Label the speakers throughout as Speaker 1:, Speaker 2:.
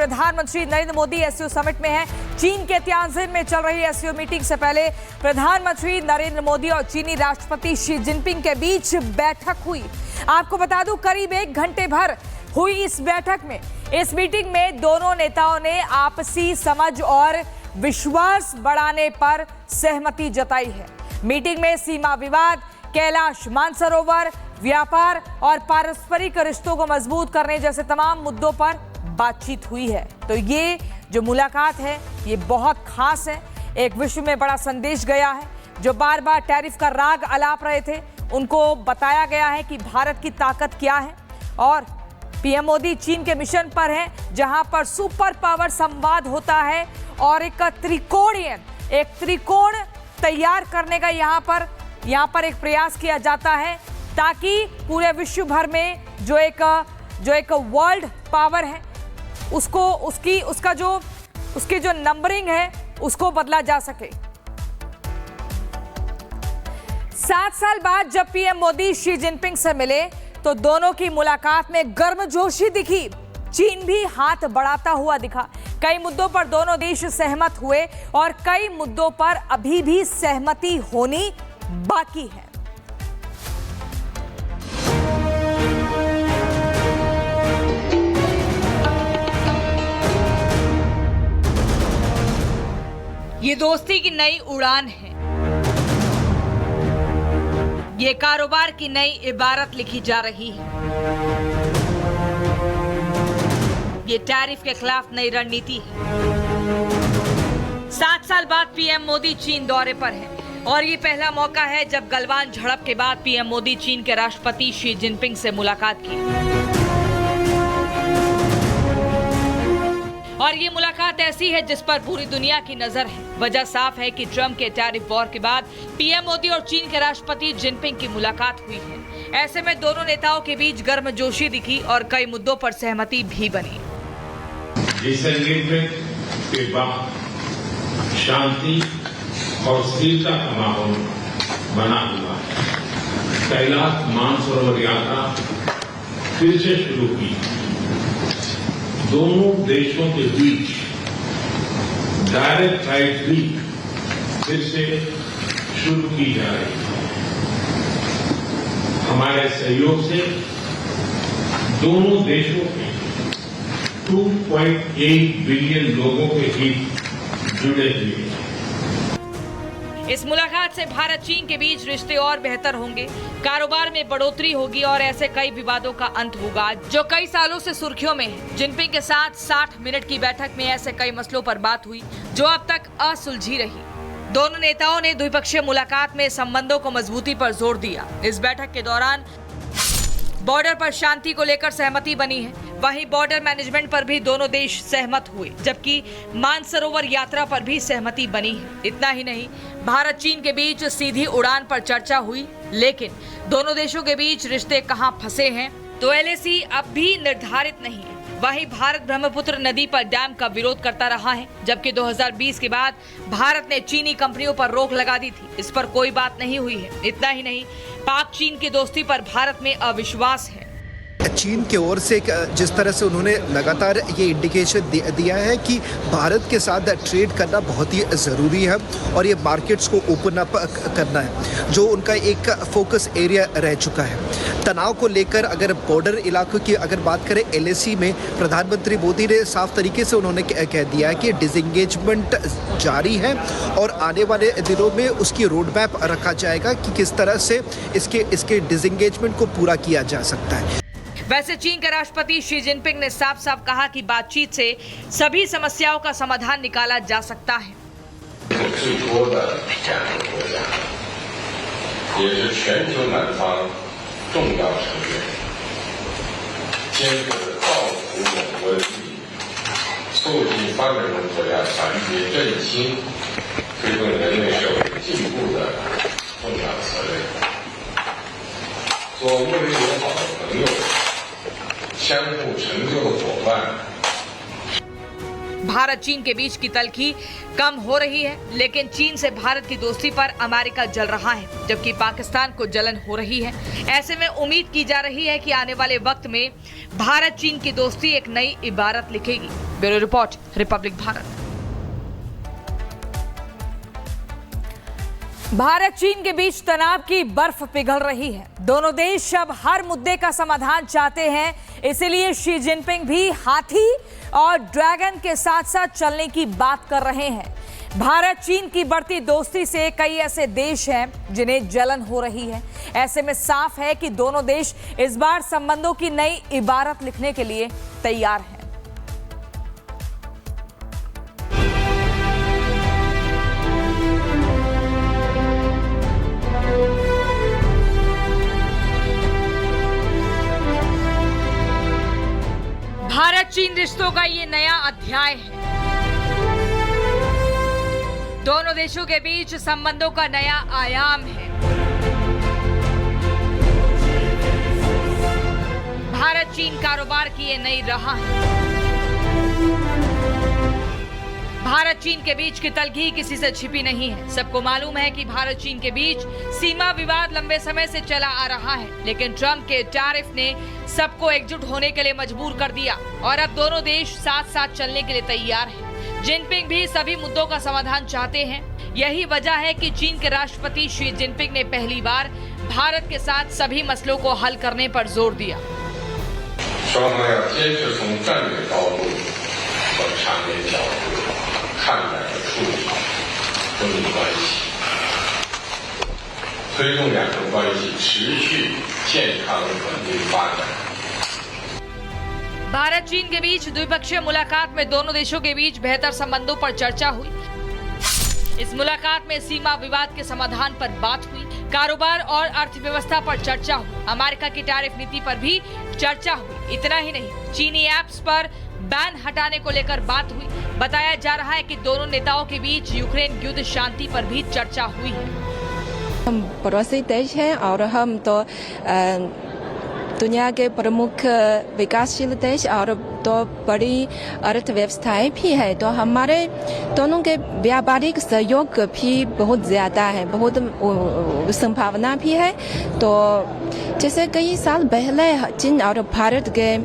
Speaker 1: प्रधानमंत्री Narendra Modi SCO summit में हैं। चीन के तियानजिन में चल रही एससीओ मीटिंग से पहले प्रधानमंत्री नरेंद्र मोदी और चीनी राष्ट्रपति शी जिनपिंग के बीच बैठक हुई। आपको बता दूं, करीब 1 घंटे भर हुई इस बैठक में। इस मीटिंग में दोनों नेताओं ने आपसी समझ और विश्वास बढ़ाने पर सहमति जताई है। मीटिंग में सीमा विवाद, कैलाश मानसरोवर, व्यापार और पारस्परिक रिश्तों को मजबूत करने जैसे तमाम मुद्दों पर बातचीत हुई है। तो ये जो मुलाकात है ये बहुत खास है। एक विश्व में बड़ा संदेश गया है। जो बार बार टैरिफ का राग अलाप रहे थे उनको बताया गया है कि भारत की ताकत क्या है। और पीएम मोदी चीन के मिशन पर हैं जहां पर सुपर पावर संवाद होता है और एक त्रिकोण तैयार करने का यहां पर एक प्रयास किया जाता है ताकि पूरे विश्व भर में जो एक वर्ल्ड पावर है उसकी जो नंबरिंग है उसको बदला जा सके। 7 साल बाद जब पीएम मोदी शी जिनपिंग से मिले तो दोनों की मुलाकात में गर्मजोशी दिखी। चीन भी हाथ बढ़ाता हुआ दिखा। कई मुद्दों पर दोनों देश सहमत हुए और कई मुद्दों पर अभी भी सहमति होनी बाकी है। ये दोस्ती की नई उड़ान है। ये कारोबार की नई इबारत लिखी जा रही है। ये टैरिफ के खिलाफ नई रणनीति है। 7 साल बाद पीएम मोदी चीन दौरे पर है और ये पहला मौका है जब गलवान झड़प के बाद पीएम मोदी चीन के राष्ट्रपति शी जिनपिंग से मुलाकात की। और ये मुलाकात ऐसी है जिस पर पूरी दुनिया की नजर है। वजह साफ है कि ट्रंप के टैरिफ वॉर के बाद पीएम मोदी और चीन के राष्ट्रपति जिनपिंग की मुलाकात हुई है। ऐसे में दोनों नेताओं के बीच गर्मजोशी दिखी और कई मुद्दों पर सहमति भी बनी।
Speaker 2: इस एंगेजमेंट के बाद शांति और स्थिरता का माहौल बना हुआ है। कैलाश मानसरोवर यात्रा फिर से शुरू की। दोनों देशों के बीच डायरेक्ट फ्लाइट भी फिर से शुरू की जा रही है। हमारे सहयोग से दोनों देशों के 2.8 बिलियन लोगों के हित जुड़े हुए हैं।
Speaker 1: इस मुलाकात से भारत चीन के बीच रिश्ते और बेहतर होंगे, कारोबार में बढ़ोतरी होगी और ऐसे कई विवादों का अंत होगा जो कई सालों से सुर्खियों में है। जिनपिंग के साथ 60 मिनट की बैठक में ऐसे कई मसलों पर बात हुई जो अब तक असुलझी रही। दोनों नेताओं ने द्विपक्षीय मुलाकात में संबंधों को मजबूती पर जोर दिया। इस बैठक के दौरान बॉर्डर पर शांति को लेकर सहमति बनी है। वहीं बॉर्डर मैनेजमेंट पर भी दोनों देश सहमत हुए, जबकि मानसरोवर यात्रा पर भी सहमति बनी है। इतना ही नहीं, भारत चीन के बीच सीधी उड़ान पर चर्चा हुई, लेकिन दोनों देशों के बीच रिश्ते कहां फंसे हैं तो एलएसी अब भी निर्धारित नहीं है। वहीं भारत ब्रह्मपुत्र नदी पर डैम का विरोध करता रहा है, जबकि 2020 के बाद भारत ने चीनी कंपनियों पर रोक लगा दी थी। इस पर कोई बात नहीं हुई है। इतना ही नहीं, पाक चीन की दोस्ती पर भारत में अविश्वास है।
Speaker 3: चीन की ओर से जिस तरह से उन्होंने लगातार ये इंडिकेशन दिया है कि भारत के साथ ट्रेड करना बहुत ही ज़रूरी है और ये मार्केट्स को ओपन अप करना है, जो उनका एक फोकस एरिया रह चुका है। तनाव को लेकर अगर बॉर्डर इलाकों की अगर बात करें, एलएसी में प्रधानमंत्री मोदी ने साफ तरीके से उन्होंने कह दिया है कि डिसएंगेजमेंट जारी है और आने वाले दिनों में उसकी रोड मैप रखा जाएगा कि किस तरह से इसके डिसएंगेजमेंट को पूरा किया जा सकता है।
Speaker 1: वैसे चीन के राष्ट्रपति शी जिनपिंग ने साफ साफ कहा कि बातचीत से सभी समस्याओं का समाधान निकाला जा सकता है। भारत चीन के बीच की तल्खी कम हो रही है, लेकिन चीन से भारत की दोस्ती पर अमेरिका जल रहा है, जबकि पाकिस्तान को जलन हो रही है। ऐसे में उम्मीद की जा रही है कि आने वाले वक्त में भारत चीन की दोस्ती एक नई इबारत लिखेगी। Bureau report, Republic Bharat. Bharat चीन के बीच तनाव की बर्फ पिघल रही है। दोनों देश अब हर मुद्दे का समाधान चाहते हैं, इसीलिए शी जिनपिंग भी हाथी और ड्रैगन के साथ साथ चलने की बात कर रहे हैं। भारत चीन की बढ़ती दोस्ती से कई ऐसे देश हैं जिन्हें जलन हो रही है। ऐसे में साफ है कि दोनों देश इस बार संबंधों की नई इबारत लिखने के लिए तैयार हैं। भारत चीन रिश्तों का ये नया अध्याय है। दोनों देशों के बीच संबंधों का नया आयाम है। भारत चीन कारोबार की ये नई राह है। भारत चीन के बीच की तल्खी किसी से छिपी नहीं है। सबको मालूम है कि भारत चीन के बीच सीमा विवाद लंबे समय से चला आ रहा है, लेकिन ट्रंप के टैरिफ ने सबको एकजुट होने के लिए मजबूर कर दिया और अब दोनों देश साथ साथ चलने के लिए तैयार हैं। जिनपिंग भी सभी मुद्दों का समाधान चाहते हैं। यही वजह है कि चीन के राष्ट्रपति शी जिनपिंग ने पहली बार भारत के साथ सभी मसलों को हल करने पर जोर दिया।
Speaker 2: 双方要坚持从战略高度和长远角度看待和处理中美关系，推动两国关系持续健康稳定发展。
Speaker 1: भारत चीन के बीच द्विपक्षीय मुलाकात में दोनों देशों के बीच बेहतर संबंधों पर चर्चा हुई। इस मुलाकात में सीमा विवाद के समाधान पर बात हुई, कारोबार और अर्थव्यवस्था पर चर्चा हुई, अमेरिका की टैरिफ नीति पर भी चर्चा हुई। इतना ही नहीं, चीनी ऐप्स पर बैन हटाने को लेकर बात हुई। बताया जा रहा है कि दोनों नेताओं के बीच यूक्रेन युद्ध शांति पर भी चर्चा हुई है।
Speaker 4: हम पड़ोसी देश हैं और हम तो दुनिया के प्रमुख विकासशील देश और तो बड़ी अर्थव्यवस्थाएं भी है, तो हमारे दोनों के व्यापारिक सहयोग भी बहुत ज़्यादा है, बहुत संभावना भी है। तो जैसे कई साल पहले चीन और भारत के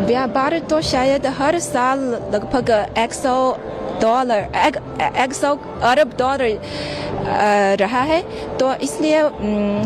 Speaker 4: व्यापार तो शायद हर साल लगभग 100 अरब डॉलर रहा है, तो इसलिए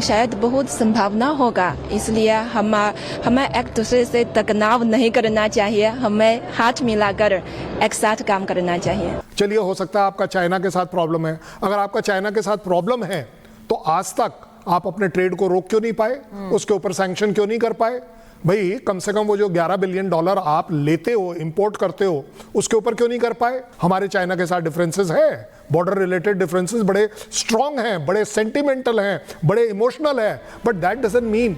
Speaker 4: शायद बहुत संभावना होगा। इसलिए हमें एक दूसरे से तनाव नहीं करना चाहिए, हमें हाथ मिलाकर एक साथ काम करना चाहिए।
Speaker 5: चलिए, हो सकता है आपका चाइना के साथ प्रॉब्लम है। अगर आपका चाइना के साथ प्रॉब्लम है तो आज तक आप अपने ट्रेड को रोक क्यों नहीं पाए, उसके ऊपर सैंक्शन क्यों नहीं कर पाए? भाई कम से कम वो जो $11 बिलियन आप लेते हो, इंपोर्ट करते हो, उसके ऊपर क्यों नहीं कर पाए? हमारे चाइना के साथ डिफरेंसेस है, बॉर्डर रिलेटेड डिफरेंसेस बड़े स्ट्रांग हैं, बड़े सेंटिमेंटल हैं, बड़े इमोशनल हैं, बट दैट डजंट मीन।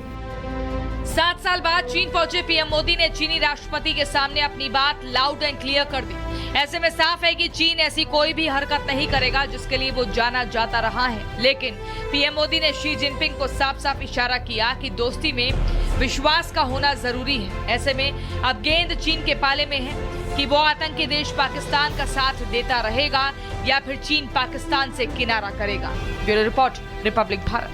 Speaker 1: 7 साल बाद चीन पहुंचे पीएम मोदी ने चीनी राष्ट्रपति के सामने अपनी बात लाउड एंड क्लियर कर दी। ऐसे में साफ है कि चीन ऐसी कोई भी हरकत नहीं करेगा जिसके लिए वो जाना जाता रहा है। लेकिन पीएम मोदी ने शी जिनपिंग को साफ साफ इशारा किया कि दोस्ती में विश्वास का होना जरूरी है। ऐसे में अब गेंद चीन के पाले में है कि वो आतंकी देश पाकिस्तान का साथ देता रहेगा या फिर चीन पाकिस्तान से किनारा करेगा। Bureau report, Republic Bharat.